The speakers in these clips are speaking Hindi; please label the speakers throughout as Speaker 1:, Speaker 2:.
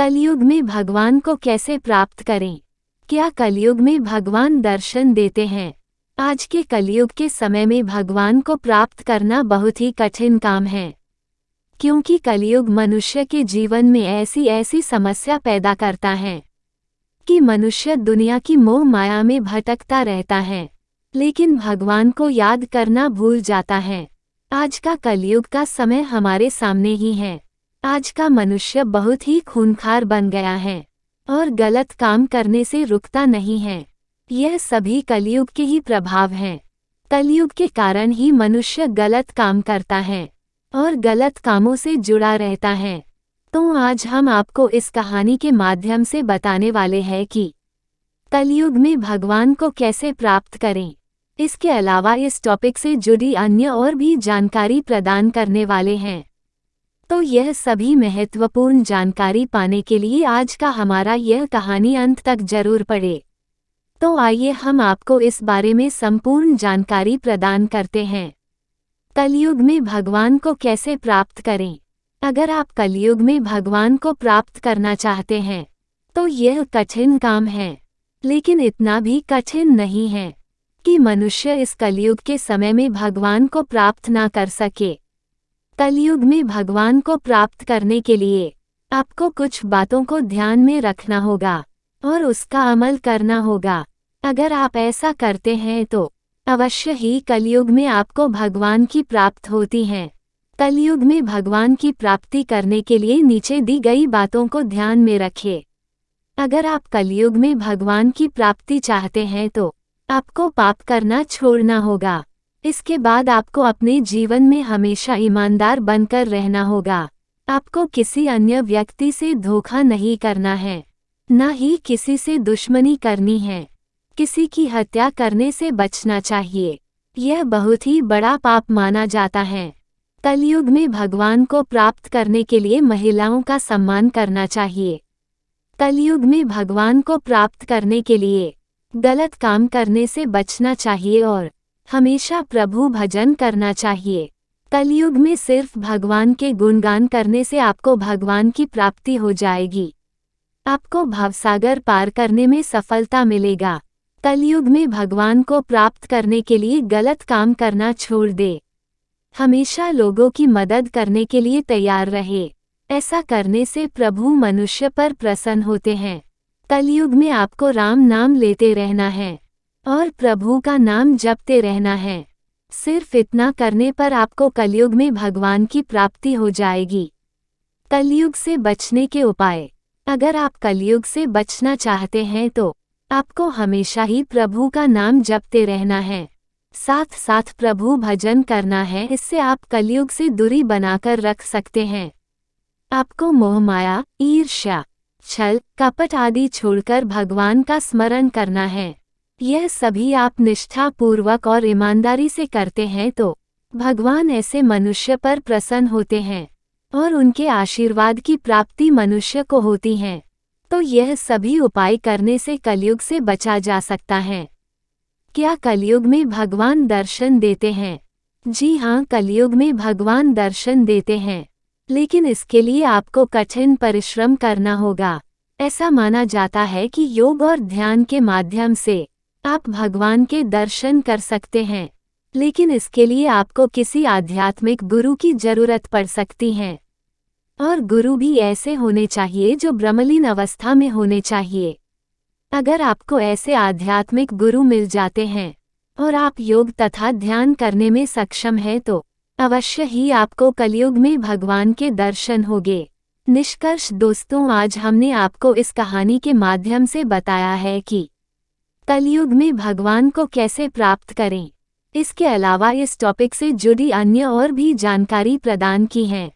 Speaker 1: कलयुग में भगवान को कैसे प्राप्त करें? क्या कलयुग में भगवान दर्शन देते हैं? आज के कलयुग के समय में भगवान को प्राप्त करना बहुत ही कठिन काम है, क्योंकि कलयुग मनुष्य के जीवन में ऐसी ऐसी समस्या पैदा करता है कि मनुष्य दुनिया की मोह माया में भटकता रहता है, लेकिन भगवान को याद करना भूल जाता है। आज का कलयुग का समय हमारे सामने ही है। आज का मनुष्य बहुत ही खूंखार बन गया है और गलत काम करने से रुकता नहीं है। यह सभी कलयुग के ही प्रभाव हैं। कलयुग के कारण ही मनुष्य गलत काम करता है और गलत कामों से जुड़ा रहता है। तो आज हम आपको इस कहानी के माध्यम से बताने वाले हैं कि कलयुग में भगवान को कैसे प्राप्त करें। इसके अलावा इस टॉपिक से जुड़ी अन्य और भी जानकारी प्रदान करने वाले हैं। तो यह सभी महत्वपूर्ण जानकारी पाने के लिए आज का हमारा यह कहानी अंत तक जरूर पढ़े। तो आइए हम आपको इस बारे में संपूर्ण जानकारी प्रदान करते हैं। कलयुग में भगवान को कैसे प्राप्त करें? अगर आप कलयुग में भगवान को प्राप्त करना चाहते हैं तो यह कठिन काम है, लेकिन इतना भी कठिन नहीं है कि मनुष्य इस कलयुग के समय में भगवान को प्राप्त ना कर सके। कलयुग में भगवान को प्राप्त करने के लिए आपको कुछ बातों को ध्यान में रखना होगा और उसका अमल करना होगा। अगर आप ऐसा करते हैं तो अवश्य ही कलयुग में आपको भगवान की प्राप्त होती है। कलयुग में भगवान की प्राप्ति करने के लिए नीचे दी गई बातों को ध्यान में रखिए। अगर आप कलयुग में भगवान की प्राप्ति चाहते हैं तो आपको पाप करना छोड़ना होगा। इसके बाद आपको अपने जीवन में हमेशा ईमानदार बनकर रहना होगा। आपको किसी अन्य व्यक्ति से धोखा नहीं करना है, न ही किसी से दुश्मनी करनी है। किसी की हत्या करने से बचना चाहिए। यह बहुत ही बड़ा पाप माना जाता है। कलयुग में भगवान को प्राप्त करने के लिए महिलाओं का सम्मान करना चाहिए। कलयुग में भगवान को प्राप्त करने के लिए गलत काम करने से बचना चाहिए और हमेशा प्रभु भजन करना चाहिए। कलयुग में सिर्फ भगवान के गुणगान करने से आपको भगवान की प्राप्ति हो जाएगी। आपको भवसागर पार करने में सफलता मिलेगा। कलयुग में भगवान को प्राप्त करने के लिए गलत काम करना छोड़ दे। हमेशा लोगों की मदद करने के लिए तैयार रहे। ऐसा करने से प्रभु मनुष्य पर प्रसन्न होते हैं। कलयुग में आपको राम नाम लेते रहना है और प्रभु का नाम जपते रहना है। सिर्फ इतना करने पर आपको कलयुग में भगवान की प्राप्ति हो जाएगी। कलयुग से बचने के उपाय। अगर आप कलयुग से बचना चाहते हैं तो आपको हमेशा ही प्रभु का नाम जपते रहना है, साथ साथ प्रभु भजन करना है। इससे आप कलयुग से दूरी बनाकर रख सकते हैं। आपको मोह माया, ईर्ष्या, छल, कपट आदि छोड़कर भगवान का स्मरण करना है। यह सभी आप निष्ठा पूर्वक और ईमानदारी से करते हैं तो भगवान ऐसे मनुष्य पर प्रसन्न होते हैं और उनके आशीर्वाद की प्राप्ति मनुष्य को होती है। तो यह सभी उपाय करने से कलयुग से बचा जा सकता है। क्या कलयुग में भगवान दर्शन देते हैं? जी हाँ, कलयुग में भगवान दर्शन देते हैं, लेकिन इसके लिए आपको कठिन परिश्रम करना होगा। ऐसा माना जाता है कि योग और ध्यान के माध्यम से आप भगवान के दर्शन कर सकते हैं, लेकिन इसके लिए आपको किसी आध्यात्मिक गुरु की जरूरत पड़ सकती है। और गुरु भी ऐसे होने चाहिए जो ब्रह्मलीन अवस्था में होने चाहिए। अगर आपको ऐसे आध्यात्मिक गुरु मिल जाते हैं और आप योग तथा ध्यान करने में सक्षम हैं तो अवश्य ही आपको कलयुग में भगवान के दर्शन होंगे। निष्कर्ष दोस्तों, आज हमने आपको इस कहानी के माध्यम से बताया है कि कलयुग में भगवान को कैसे प्राप्त करें। इसके अलावा इस टॉपिक से जुड़ी अन्य और भी जानकारी प्रदान की है।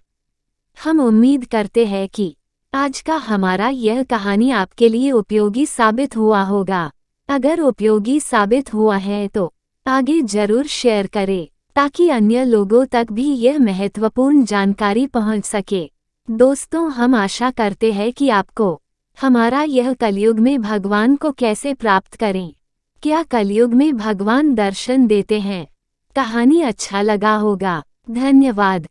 Speaker 1: हम उम्मीद करते हैं कि आज का हमारा यह कहानी आपके लिए उपयोगी साबित हुआ होगा। अगर उपयोगी साबित हुआ है तो आगे जरूर शेयर करें, ताकि अन्य लोगों तक भी यह महत्वपूर्ण जानकारी पहुंच सके। दोस्तों, हम आशा करते हैं कि आपको हमारा यह कलयुग में भगवान को कैसे प्राप्त करें, क्या कलयुग में भगवान दर्शन देते हैं, कहानी अच्छा लगा होगा। धन्यवाद।